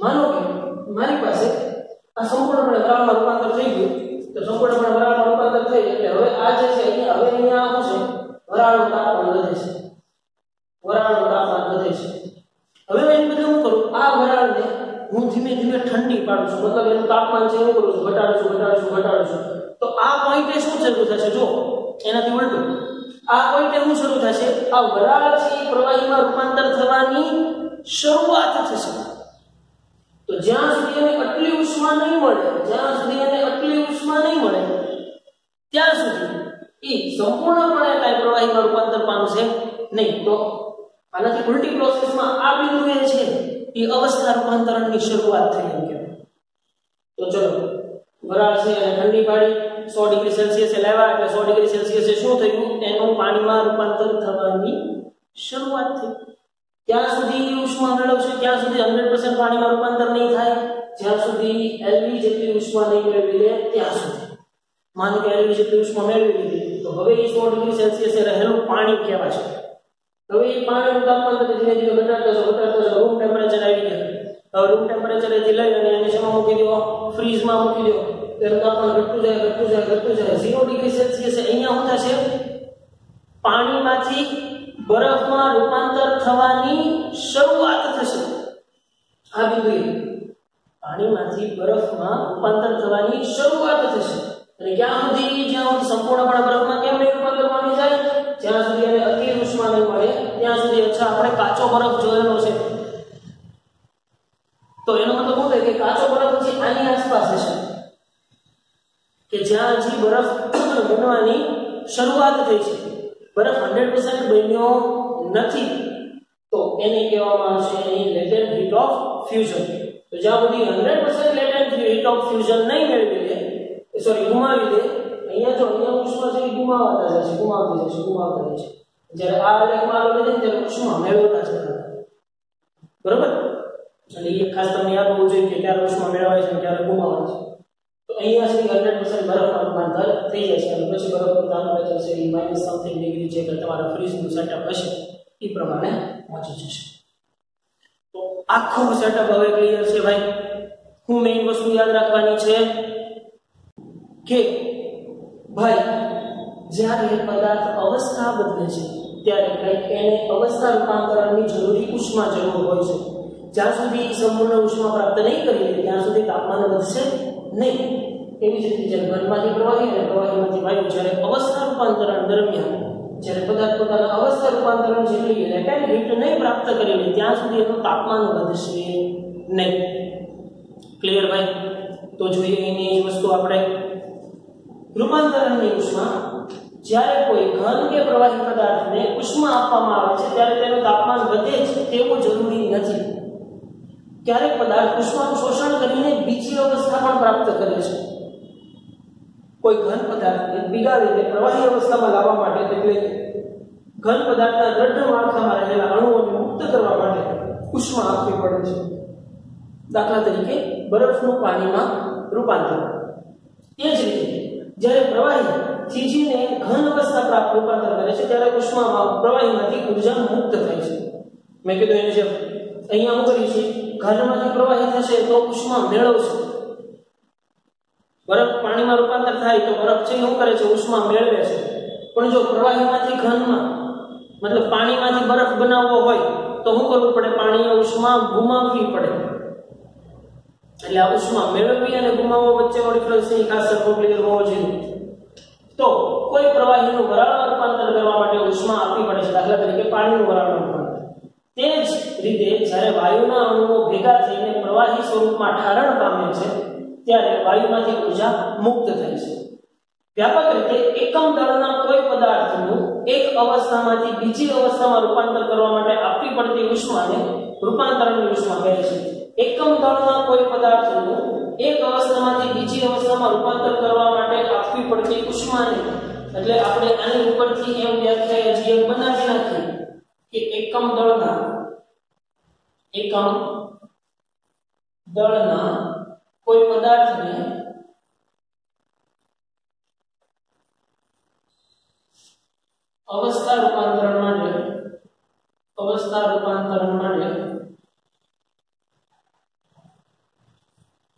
માનો કે મારી પાસે આ સંપૂર્ણપણે વરાળમાં રૂપાંતર થઈ ગયું. તો સંપૂર્ણપણે વરાળમાં રૂપાંતર થઈ એટલે હવે આ જે છે અહીંયા શું છે? વરાળનું તાપમાન વધે છે. વરાળનું તાપમાન વધે છે. હવે એની બદલે હું કરું? આ વરાળને હું ધીમે ધીમે ઠંડી પાડું છું. મતલબ એનું તાપમાન છે હું કરું છું ઘટાડું છું. તો આ પોઈન્ટે શું શરૂ થશે? જો એનાથી ઉલટું આ પોઈન્ટે શું શરૂ થશે? આ વરાળથી પ્રવાહીમાં રૂપાંતર થવાની શરૂઆત થશે. તો જ્યાં સુધી એને આટલી ઉષ્મા નહીં મળે ત્યાં સુધી એ સંપૂર્ણપણે કાંઈ પ્રવાહીમાં રૂપાંતર પામશે નહીં. તો આનાથી ઉલટી પ્રોસેસમાં આ બિંદુએ છે એ અવસ્થા રૂપાંતરણની શરૂઆત થઈ એમ કહેવાય. તો ચલો વરાળ છે અને ઠંડી પાડી 100 ડિગ્રી સેલ્સિયસે લાવ્યા એટલે 100 ડિગ્રી સેલ્સિયસે શું થયું? એનું પાણીમાં રૂપાંતર થવાની શરૂઆત થઈ. ત્યાં સુધી ઉષ્મા મેળવશે ત્યાં સુધી 100% પાણીમાં રૂપાંતર નહીં થાય જ્યાં સુધી LV જેટલી ઉષ્મા નહીં મેળવી લે ત્યાં સુધી. માનો કે LV જેટલી ઉષ્મા મેળવી લીધી તો હવે એ 100 ડિગ્રી સેલ્સિયસે રહેલું પાણી કહેવાશે. હવે એ પાણીનું તાપમાન ધીમે ધીમે ઘટાડતા રૂમ ટેમ્પરેચર આવી ગયા. હવે રૂમ ટેમ્પરેચરેથી લઈ અને એને શેમાં મૂકી દો? ફ્રીઝમાં મૂકી દો. તેનું તાપમાન ઘટતું જાય 0 ડિગ્રી સેલ્સિયસે અહીંયા શું થશે? પાણીમાંથી બરફમાં રૂપાંતર થવાની શરૂઆત થશે. આ બિંદુએ પાણીમાંથી બરફમાં રૂપાંતર થવાની શરૂઆત થશે. અને જ્યાં સુધી સંપૂર્ણપણે બરફમાં કેમ નહીં રૂપાંતર પામી જાય? જ્યાં સુધી એને અતિ ઉષ્મા નહીં મળે ત્યાં સુધી. અચ્છા, આપણે કાચો બરફ જોયેલો છે તો એનો મતલબ શું થાય કે કાચો બરફ પછી આની આસપાસ હશે કે જ્યાં હજી બરફ બનવાની શરૂઆત થઈ છે. બરફ 100% બન્યો નથી તો એને કહેવામાં આવશે એની લેટેન્ટ હીટ ઓફ ફ્યુઝન. તો જ્યાં સુધી 100% લેટેન્ટ હીટ ઓફ ફ્યુઝન નહીં મેળવી લે ગુમાવી દે અહીંયા ઉષ્મા છે ગુમાવતા જાય છે. જ્યારે આ આલેખમાં આવે છે ત્યારે ઉષ્મા મેળવતા જતા. બરોબર? એટલે એ ખાસ તમને યાદ હોવું જોઈએ કે ક્યારે ઉષ્મા મેળવાય છે ક્યારે ગુમાવાય છે. તો અહીંયા સુધી 100% બરફમાં રૂપાંતર થઈ જાય છે અને પછી બરફનું ટેમ્પરેચર છે એ -something ડિગ્રી જે કે તમારા ફ્રીજનું સેટઅપ હશે એ પ્રમાણે પહોંચી જશે. તો આખો સેટઅપ હવે ક્લિયર છે ભાઈ. હું મેઇન વસ્તુ યાદ રાખવાની છે કે ભાઈ જ્યારે પદાર્થ અવસ્થા બદલે છે ત્યારે કંઈક એને અવસ્થા રૂપાંતરણની જરૂરી ઉષ્મા જરૂર હોય છે. જ્યાં સુધી સંપૂર્ણ ઉષ્મા પ્રાપ્ત નહીં કરી લે ત્યાં સુધી તાપમાન વધશે નહીં. એવી જ રીતે જ્યારે ઘનમાંથી પ્રવાહી અને પ્રવાહીમાંથી વાયુ જ્યારે અવસ્થા રૂપાંતરણ દરમિયાન જ્યારે પદાર્થ પોતાના અવસ્થા રૂપાંતરણ જેટલી લેટેન્ટ હીટ નહીં પ્રાપ્ત કરી લે ત્યાં સુધી એનું તાપમાન વધશે નહીં. ક્લિયર ભાઈ? તો જોઈએ એની વસ્તુ આપણે રૂપાંતરણની ઉષ્મા. જ્યારે કોઈ ઘન કે પ્રવાહી પદાર્થને ઉષ્મા આપવામાં આવે છે ત્યારે તેનું તાપમાન વધે છે તેવું જરૂરી નથી. ક્યારેક પદાર્થ ઉષ્માનું શોષણ કરીને બીજી અવસ્થા પણ પ્રાપ્ત કરે છે. કોઈ ઘન પદાર્થને પીગાળીને પ્રવાહી અવસ્થામાં લાવવા માટે એટલે ઘન પદાર્થના દ્રઢ માળખામાં રહેલા અણુઓને મુક્ત કરવા માટે ઉષ્મા આપવી પડે છે. દાખલા તરીકે બરફનું પાણીમાં રૂપાંતર. એ જ રીતે જ્યારે પ્રવાહી થીજીને ઘન અવસ્થા પ્રાપ્ત રૂપાંતર કરે છે ત્યારે ઉષ્મામાં પ્રવાહીમાંથી ઉર્જા મુક્ત થાય છે. મેં કીધું એની જેમ અહીંયા હું કરી છે ઘનમાંથી પ્રવાહી થશે તો ઉષ્મા મેળવશે. બરફ પાણીમાં રૂપાંતર થાય તો બરફ છે શું કરે છે? ઉષ્મા મેળવે છે. પણ જો પ્રવાહીમાંથી ઘનમાં મતલબ પાણીમાંથી બરફ બનાવવો હોય તો શું કરવું પડે? પાણીએ ઉષ્મા ગુમાવવી પડે. એટલે આ ઉષ્મા મેળવવી અને ગુમાવવા વચ્ચેનો ડિફરન્સ એ ખાસ ક્લિયર હોવો જોઈએ. તો કોઈ પ્રવાહીનું વરાળમાં રૂપાંતર કરવા માટે ઉષ્મા આપવી પડે છે. દાખલા તરીકે પાણીનું વરાળમાં રૂપાંતર. તે જ રીતે જ્યારે વાયુના અણુઓ ભેગા થઈને પ્રવાહી સ્વરૂપમાં ઠારણ પામે છે ત્યારે વાયુમાંથી ઉર્જા મુક્ત થાય છે. વ્યાપક રીતે એકમ દળના કોઈ પદાર્થનું એક અવસ્થામાંથી બીજી અવસ્થામાં રૂપાંતર કરવા માટે આપવી પડતી ઉષ્માને રૂપાંતરણની ઉષ્મા કહે છે. એકમ દળના કોઈ પદાર્થનું એક અવસ્થામાંથી બીજી અવસ્થામાં રૂપાંતર કરવા માટે આપવી પડતી ઉષ્માને એટલે આપણે આની ઉપરથી એમ વ્યાખ્યા હજી એક બનાવી નાખી કે એકમ દળના કોઈ પદાર્થને અવસ્થા રૂપાંતરણ માટે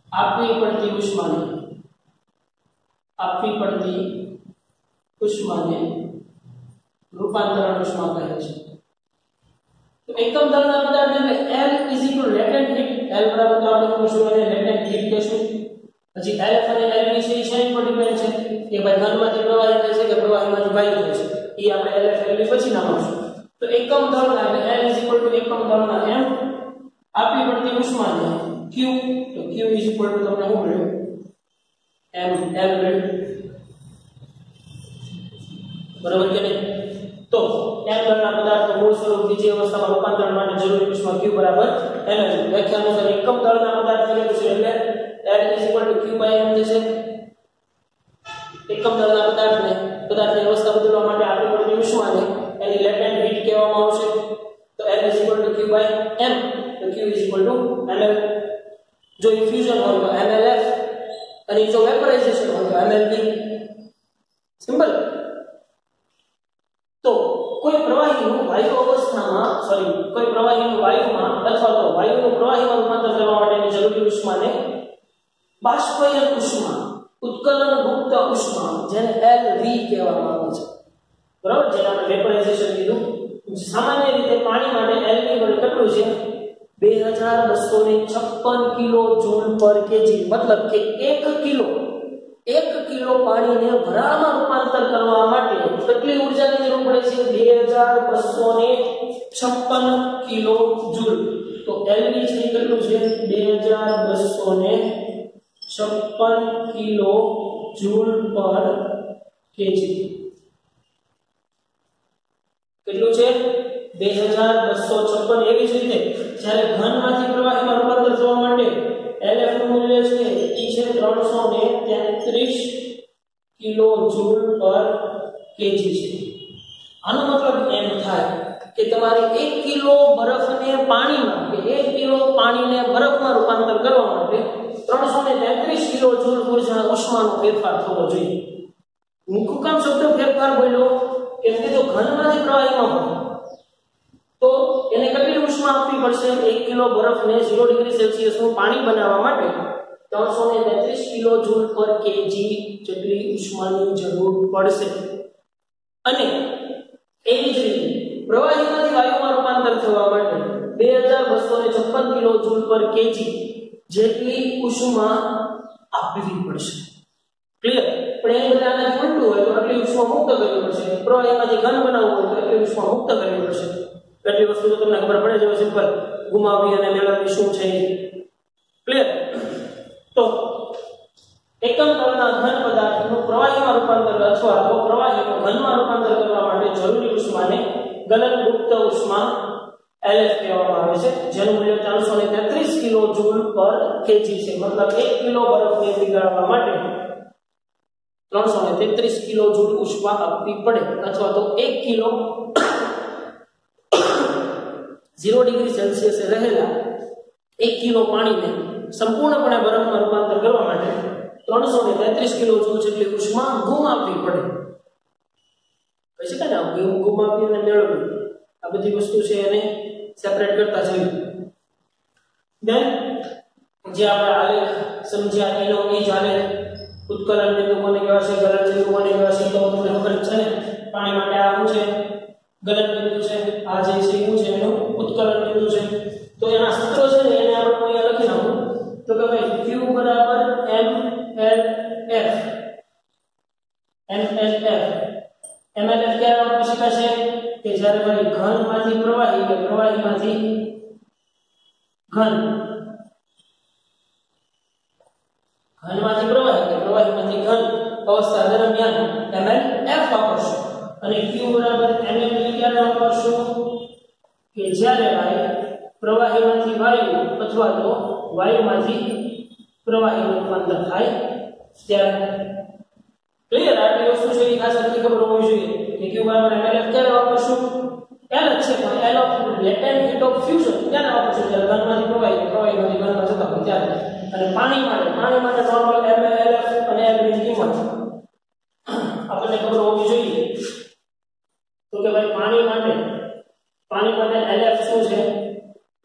આપવી પડતી ઉષ્માને રૂપાંતરણ ઉષ્મા કહે છે. તો એકમ દળના પદાર્થ એટલે L latent heat. L બરાબર તો આપણે શું એને latent heat કહીશું. પછી Lf અને Lv છે એ શેની પર ડિપેન્ડ છે કે ભાઈ ઘનમાંથી પ્રવાહી થાય છે કે પ્રવાહીમાંથી વાયુ થાય છે. એ આપણે Lf Lv પછી નામશું. તો એકમ દળના એટલે L એકમ દળના m આપવી પડતી ઉષ્માને Q. તો Q તમને શું મળ્યું? m L બરાબર કે નહીં? તો m દળના પદાર્થનું મૂળ સ્વરૂપ બીજી અવસ્થામાં રૂપાંતરણ માટે જરૂરી ઉષ્મા Q બરાબર એનર્જી. વ્યાખ્યા અનુસાર એકમ દળના પદાર્થ એટલે શું? એટલે L Q/m થશે. એકમ દળના પદાર્થની અવસ્થા બદલવા માટે આપવી પડતી ઉષ્માને એની લેટેન્ટ હીટ કહેવામાં આવશે. તો L Q/m. તો Q ml. જો ઇફ્યુઝન હોય તો mlf અને જો વેપરાઇઝેશન હોય તો mlv. સિમ્પલ. તો કોઈ પ્રવાહીનું વાયુમાં અથવા તો વાયુનું પ્રવાહીમાં રૂપાંતર કરવા માટેની જરૂરી ઉષ્માને બાષ્પીય ઉષ્મા, ઉત્કલન મુક્ત ઉષ્મા જેને LV કહેવામાં આવે છે. બરાબર? જેને આપણે વેપરાઇઝેશન કીધું. સામાન્ય રીતે પાણી માટે LV વડે કેટલું છે? 2256 કિલો જૂલ પર કેજી. મતલબ કે 1 કિલો પાણીને વરાળમાં રૂપાંતર કરવા માટે કેટલી ઉર્જાની જરૂર પડે છે? 2256 કિલો જૂલ. તો LV છે કેટલું છે? 2256 કિલો જૂલ પર કેજી. કેટલું છે? 2256. એવી જ રીતે જ્યારે ઘનમાંથી પ્રવાહીમાં રૂપાંતર થવા માટે LF નું મૂલ્ય છે એ છે 333 કિલો જૂલ પર કેજી છે. આનો મતલબ એમ થાય કે તમારે 1 કિલો બરફને પાણીમાં કે 1 કિલો પાણીને બરફમાં રૂપાંતર કરવા માટે 333 કિલો જૂલ ઉષ્માનો ફેરફાર થવો જોઈએ. હું કામ શબ્દ ફેરફાર બોલ્યો કેમ કે જો ઘનમાંથી પ્રવાહીમાં હોય તો એને કેટલી ઉષ્મા આપવી પડશે? 1 કિલો બરફને 0 ડિગ્રી સેલ્સિયસ નું પાણી બનાવવા માટે 333 કિલો જૂલ પર કેજી જેટલી ઉષ્માની જરૂર પડશે. અને એવી જ રીતે પ્રવાહીમાંથી વાયુમાં રૂપાંતર થવા માટે 2256 કિલો જૂલ પર કેજી જેટલી ઉષ્મા આપવી પડશે. ક્લિયર? પણ એ બધા આનાથી ઉલટું હોય તો આટલી ઉષ્મા મુક્ત કરવી પડશે. પ્રવાહીમાંથી ઘન બનાવવું હોય તો એટલી ઉષ્મા મુક્ત કરવી પડશે. એટલી વસ્તુ તો તમને ખબર પડે છે. સિમ્પલ ગુમાવવી અને મેળવવી શું છે. ક્લિયર? તો એકમ તલના ઘન પદાર્થનું પ્રવાહીમાં રૂપાંતર અથવા તો પ્રવાહીનું ઘનમાં રૂપાંતર કરવા માટે જરૂરી ઉષ્માને ગલનગુપ્ત ઉષ્મા LF કહેવામાં આવે છે, જેનું મૂલ્ય 333 કિલો જૂલ પર કેજી છે. મતલબ 1 કિલો બરફને પીગાળવા માટે 333 કિલો જૂલ ઉષ્મા આપવી પડે, અથવા તો 1 કિલો 0 ડિગ્રી સેલ્સિયસે રહેલા 1 કિલો પાણીને સંપૂર્ણપણે બરફમાં રૂપાંતર કરવા માટે 333 કિલો જૂલ જેટલી ઉષ્મા ગુમાવવી પડે. કહી શકાય ને, ગુમાવવી અને મેળવવી આ બધી વસ્તુ છે એને સેપરેટ કરતા જઈએ. દેન જે આપણે આલેખ સમજ્યા એનો એ જ આલેખ ઉત્કલન બિંદુ કોને કહેવાય છે, ગલન બિંદુ કોને કહેવાય છે, તો તમને ખબર છે ને. પાણી માટે આ શું છે? ગલન બિંદુ છે. આ જે છે શું છે? એનું ઉત્કલન બિંદુ છે. તો એના સૂત્રો છે ને એને આપણે અહીંયા લખી નાખું તો કે ભાઈ Q બરાબર MLF. MLF ક્યારે વાપરી શકાશે? કે જ્યારે ભાઈ ઘનમાંથી પ્રવાહી કે પ્રવાહીમાંથી ઘનમાંથી પ્રવાહી કે પ્રવાહીમાંથી ઘન અવસ્થા દરમિયાન MLF વાપરશું. અને Q બરાબર MLB ક્યારે વાપરશું? કે જ્યારે ભાઈ પ્રવાહીમાંથી વાયુ અથવા તો વાયુમાંથી પ્રવાહીનું રૂપાંતર થાય ત્યારે. ક્લિયર? આટલી વસ્તુ છે એ ખાસ આટલી ખબર હોવી જોઈએ કે Q બરાબર MLF ક્યારે વાપરશું? L જ છે, પણ L of latent heat of fusion ક્યારે વાપરશું? જ્યારે ઘનમાંથી પ્રવાહીમાંથી ઘનમાં જતા હોય ત્યારે. અને પાણી માટે નોર્મલ MLF અને LB ની કિંમત આપણને ખબર હોવી જોઈએ. તો કે ભાઈ પાણી માટે LF શું છે?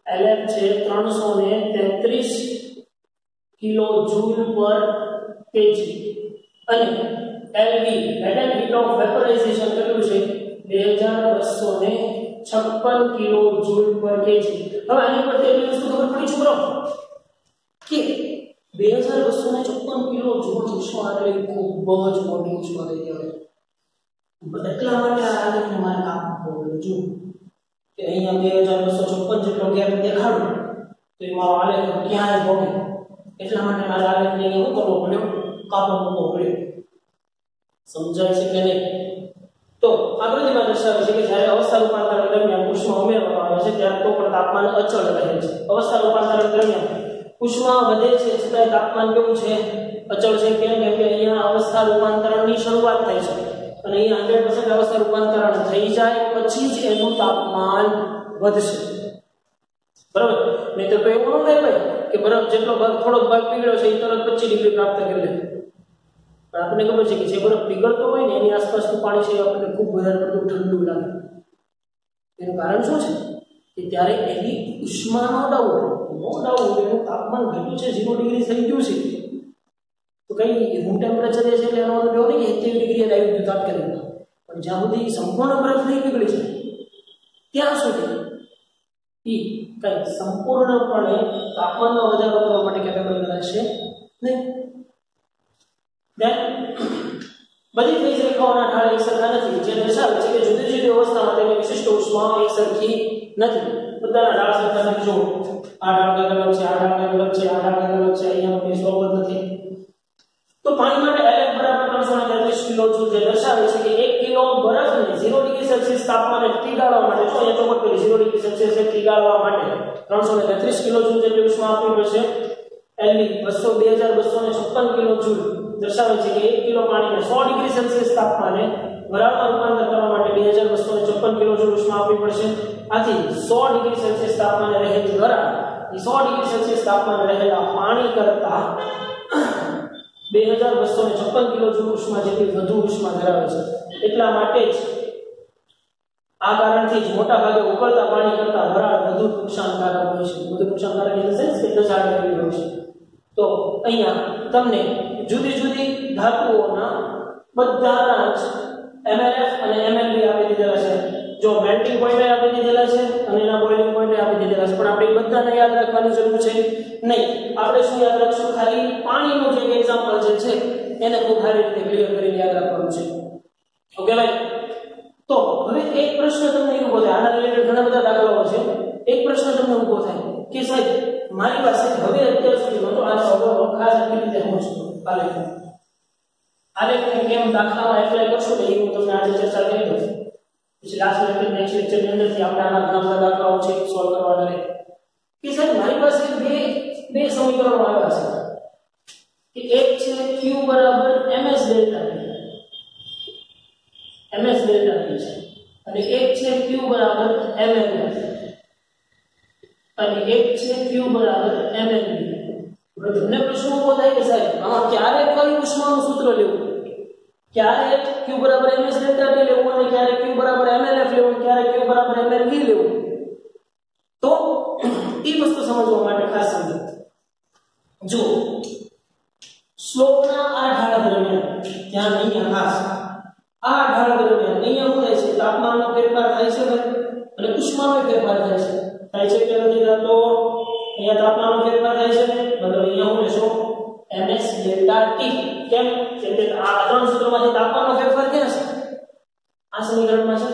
LF છે 333 કિલો જૂલ પર કેજી. અને LB લેટેન્ટ હીટ ઓફ વેપરાઇઝેશન કેટલું છે? 2256 કિલો જૂલ પર કેજી. હવે આની પરથી એટલી વસ્તુ ખબર પડી છોકરો કે 2256 કિલો જૂલ ઉષ્મા એટલે ખૂબ જ મોટી ઉષ્મા થઈ કહેવાય. એટલા માટે આ આલેખને મારે આપવું પડે. જો કે અહીંયા 2256 જેટલો ગેપ દેખાડું તો એ મારો આલેખ ક્યાંય પહોંચે. એટલા માટે મારે આલેખને અહીંયા શું કરવો પડ્યો? કાપો મૂકવો પડ્યો. સમજાય છે કે નહીં? તો આકૃતિમાં દર્શાવે છે કે જ્યારે અવસ્થા રૂપાંતરણ દરમિયાન ઉષ્મા ઉમેરવામાં આવે છે ત્યારે તો પણ તાપમાન અચળ રહે છે. અવસ્થા રૂપાંતરણ દરમિયાન ઉષ્મા વધે છે છતાં તાપમાન કેવું છે? અચળ છે. કેમ કે અહીંયા અવસ્થા રૂપાંતરણની શરૂઆત થાય છે અને અહીંયા 100% અવસ્થા રૂપાંતરણ થઈ જાય પછી જ એનું તાપમાન વધશે. બરાબર? નહીં તો એવું ન થાય ભાઈ કે બરફ જેટલો ભાગ થોડોક ભાગ પીગળ્યો છે એ તરત 25 ડિગ્રી પ્રાપ્ત કરી લે. પણ આપણને ખબર છે કે જે બરફ પીગળતો હોય ને એની આસપાસનું પાણી છે આપણને ખૂબ વધારે પડતું ઠંડુ લાગે. એનું કારણ શું છે? કે ત્યારે એની ઉષ્માનો ડાઉટ એનું તાપમાન ઘટ્યું છે, 0 ડિગ્રી થઈ ગયું છે. તો કઈ રૂમ ટેમ્પરેચર છે એટલે એનો મતલબ એવો નહીં કે 70 ડિગ્રી આવી ગયું તાત્કાલિક. પણ જ્યાં સુધી સંપૂર્ણ બરફ નહીં પીગળી છે ત્યાં સુધી કઈ સંપૂર્ણપણે તાપમાનમાં વધારો કરવા માટે કેપેબલ રહેશે નહીં. બધી ફેઝ રેખાઓના ઢાળ એકસરખા નથી, જે દર્શાવે છે કે જુદી જુદી અવસ્થામાં તેની વિશિષ્ટ ઉષ્મા એકસરખી નથી. બધાના ઢાળ સરખા નથી. જો આ ઢાળ કઈ અલગ છે, આ ઢાળ કઈ અલગ છે, આ ઢાળ કઈ અલગ છે. અહીંયા કોઈ સ્વભાવ નથી. તો પાણી માટે LF બરાબર 333 કિલો જૂલ, જે દર્શાવે છે કે 1 કિલો બરફને 0 ડિગ્રી સેલ્સિયસ તાપમાને પીગાળવા માટે, જો અહીંયા ચોકટ કરી 0 ડિગ્રી સેલ્સિયસે પીગાળવા માટે 333 કિલો જૂલ જેટલી ઉષ્મા આપવી પડશે. LB 2256 કિલો જૂલ દર્શાવે છે કે 1 કિલો પાણીને 100 ડિગ્રી સેલ્સિયસ તાપમાને વરાળમાં રૂપાંતર કરવા માટે 2256 કિલો જૂલ ઉષ્મા આપવી પડશે. આથી 100 ડિગ્રી સેલ્સિયસ તાપમાને રહેલી વરાળ એ 100 ડિગ્રી સેલ્સિયસ તાપમાને રહેલા પાણી કરતા 2256 કિલો જૂલ ઉષ્મા જેટલી વધુ ઉષ્મા ધરાવે છે. એટલા માટે જ આ કારણથી જ મોટા ભાગે ઉકળતા પાણી કરતા વરાળ વધુ નુકસાનકારક હોય છે. વધુ નુકસાનકારક ઇન ધ સેન્સ કે દજાડેલી હોય છે. તો અહીંયા તમને જુદી જુદી ધાતુઓના બધાના જ MLF અને MLB આપી દીધેલા છે. જો મેલ્ટિંગ પોઈન્ટ આપી દીધેલા છે અને એના બોઇલિંગ પોઈન્ટ આપી દીધેલા છે. પણ આપણે બધાને યાદ રાખવાની જરૂર છે નહીં. આપણે શું યાદ રાખશું? ખાલી પાણીનું જે એક્ઝામ્પલ છે એને ખૂબ સારી રીતે ક્લિયર કરીને યાદ રાખવાનું છે. ઓકે ભાઈ, તો હવે એક પ્રશ્ન તમને ઊભો થાય, આના રિલેટેડ ઘણા બધા દાખલાઓ છે. એક પ્રશ્ન તમને ઊભો થાય કે સાહેબ મારી પાસે હવે અત્યાર સુધીમાં તો આ ખાસ કેવી રીતે સમજતો આલેખને કેમ દાખલામાં એપ્લાય કરશો ને એ હું તમને આજે ચર્ચા કરી દઉં. પછી લાસ્ટ લેક્ચર નેક્સ્ટ લેક્ચરની અંદરથી આપણે આના ઘણા બધા દાખલાઓ છે સોલ્વ કરવાના રહે. કે સાહેબ મારી પાસે બે સમીકરણો આવ્યા છે કે એક છે q બરાબર ms delta t, ms delta t છે, અને એક છે q બરાબર mlf, અને એક છે q બરાબર mlb. હવે તમને પ્રશ્ન ઉભો થાય કે સાહેબ આમાં ક્યારે કયું ઉષ્માનું સૂત્ર લેવું, ક્યારે q બરાબર ms ડેલ્ટા t લેવું અને ક્યારે q બરાબર mlf લેવું, ક્યારે q બરાબર mlb લેવું. તો એ વસ્તુ સમજવા માટે ખાસ સમજો. જો સ્લોપના આ ઢાળ દરમિયાન ત્યાં અહીંયા ખાસ આ ઢાળ દરમિયાન અહીંયા શું થાય છે, તાપમાનનો ફેરફાર થાય છે અને ઉષ્માનો ફેરફાર થાય છે કે નથી થતો? અહીંયા તાપમાનનો ફેરફાર થાય છે, મતલબ અહીંયા હું લેશો ms ડેલ્ટા t. કેમ? કેમ કે આ ત્રણ સૂત્રોમાંથી તાપમાનનો ફેરફાર ક્યાં છે? આ સમીકરણમાં છે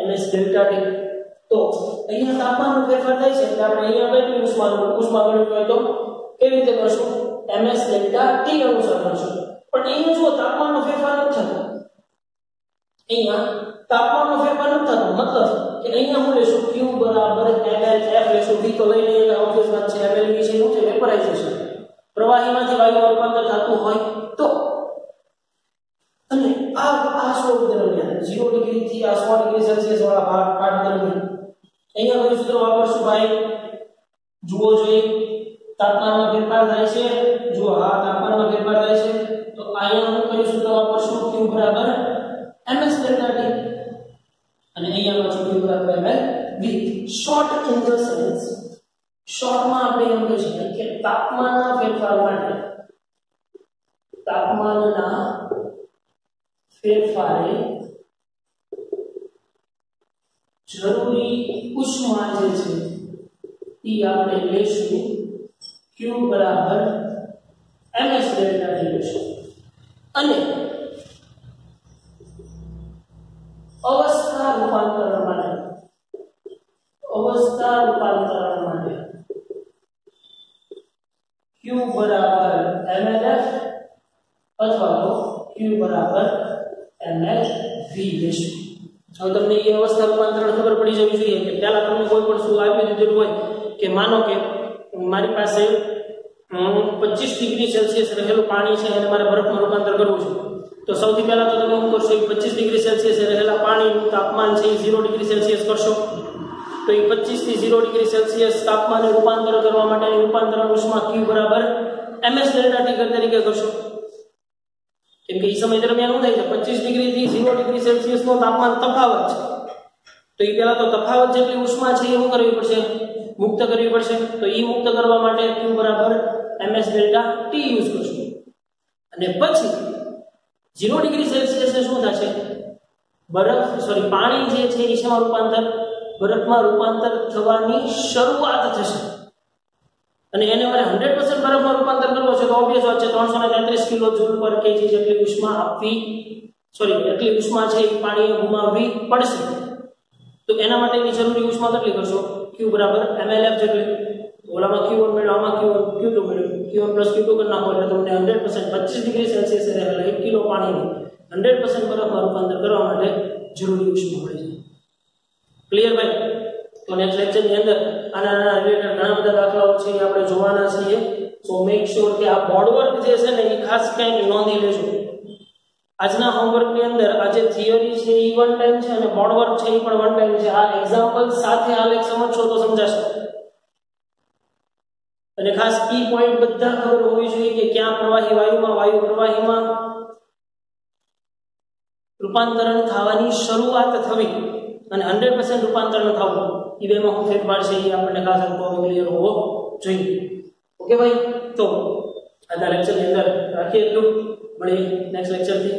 ms ડેલ્ટા t. તો અહીંયા તાપમાનનો ફેરફાર થાય છે એટલે આપણે અહીંયા કેટલી ઉષ્મા મેળવવી હોય તો કેવી રીતે કરશું? ms ડેલ્ટા t અનુસાર કરશું. પણ અહીંયા જો તાપમાનનો ફેરફાર નથી થતો, અહીંયા તાપમાનનો ફેરફાર નથી થતો, મતલબ કે અહીંયા હું લેશું q બરાબર mlf લેશું. v તો લઈને એટલે ઓબ્વિયસ વાત છે, mlv છે શું છે? વેપરાઇઝેશન, પ્રવાહીમાંથી વાયુમાં રૂપાંતર થતું હોય તો. અને આ સ્લોપ દરમિયાન 0 ડિગ્રી થી આ 100 ડિગ્રી સેલ્સિયસ વાળા પાર્ટ દરમિયાન અહીંયા કયું સૂત્ર વાપરશું ભાઈ? જુઓ જોઈએ, તાપમાનમાં ફેરફાર થાય છે. જુઓ હા તાપમાનમાં ફેરફાર થાય છે, તો અહીંયા હું કયું સૂત્ર વાપરશું? q બરાબર ms ડેલ્ટા t, અને અહીંયા પાછું q બરાબર mlv. Short in the sense, શોર્ટમાં આપણે એમ કહી શકીએ કે તાપમાનના ફેરફાર માટે, તાપમાનના ફેરફારે જરૂરી ઉષ્મા જે છે એ આપણે લેશું q બરાબર ms ડેલ્ટા t લેશું. અને અવસ્થા રૂપાંતરણ માટે q બરાબર mlf અથવા તો q બરાબર mlv લેશું. હવે તમને એ અવસ્થા રૂપાંતરણ ખબર પડી જવી જોઈએ કે પહેલા તમને કોઈ પણ શું આપી દીધેલું હોય કે માનો કે મારી પાસે 25 ડિગ્રી સેલ્સિયસ રહેલું પાણી છે અને મારે બરફમાં રૂપાંતર કરવું છે, તો સૌથી પહેલા તો તમે શું કરશો? 25 ડિગ્રી સેલ્સિયસ રહેલા પાણીનું તાપમાન છે 0 ડિગ્રી સેલ્સિયસ કરશો. તો એ 25 થી 0 ડિગ્રી સેલ્સિયસ તાપમાને રૂપાંતર કરવા માટેની રૂપાંતરણ ઉષ્મા q બરાબર ms ડેલ્ટા t તરીકે કરશો. કેમ કે એ સમય દરમિયાન શું થાય છે? 25 ડિગ્રી થી 0 ડિગ્રી સેલ્સિયસ નો તાપમાન તફાવત છે. તો એ પહેલા તો તફાવત જેટલી ઉષ્મા છે એ શું કરવી પડશે? મુક્ત કરવી પડશે. તો એ મુક્ત કરવા માટે q બરાબર ms ડેલ્ટા t યુઝ કરશું. અને પછી 0 ડિગ્રી સેલ્સિયસ શું થશે? પાણી જે છે એ શેમાં રૂપાંતર? બરફમાં રૂપાંતર થવાની શરૂઆત થશે. અને એને મારે 100% બરફમાં રૂપાંતર કરવો છે તો ઓબ્વિયસ વાત છે 333 કિલો જૂલ પર કેજી જેટલી ઉષ્મા એટલી ઉષ્મા છે એ પાણીએ ગુમાવવી પડશે. તો એના માટેની જરૂરી ઉષ્મા કેટલી કરશો? q બરાબર mlf જેટલી. ઓલામાં q1 મેળવો, આમાં q2 મેળવો. q1 + q2 કરી નાખો એટલે તમને 100% 25 ડિગ્રી સેલ્સિયસ રહેલા 1 કિલો પાણીને 100% બરફમાં રૂપાંતર કરવા માટે જરૂરી ઉષ્મા મળી જાય. ક્લિયર ભાઈ? તો નેક્સ્ટ લેક્ચરની અંદર આના રિલેટેડ ઘણા બધા દાખલાઓ છે એ આપણે જોવાના છીએ. સો મેક શ્યોર કે આ બોર્ડ વર્ક જે છે ને એ ખાસ કંઈક નોંધી લેજો. આજના હોમવર્કની અંદર આ જે થિયરી છે એ વન ટાઈમ છે અને બોર્ડ વર્ક છે એ પણ વન ટાઈમ છે. આ એક્ઝામ્પલ સાથે આ લેખ સમજશો તો સમજાશે. અને ખાસ કી પોઈન્ટ બધા ખબર હોવી જોઈએ કે ક્યાં પ્રવાહી વાયુમાં, વાયુ પ્રવાહીમાં રૂપાંતરણ થવાની શરૂઆત થવી અને 100% રૂપાંતરણ થવું એ બેમાં શું ફેરફાર છે એ આપણને ખાસ ક્લિયર હોવો જોઈએ. ઓકે ભાઈ, તો આજના લેક્ચરની અંદર રાખીએ એટલું. મળીએ નેક્સ્ટ લેક્ચરથી.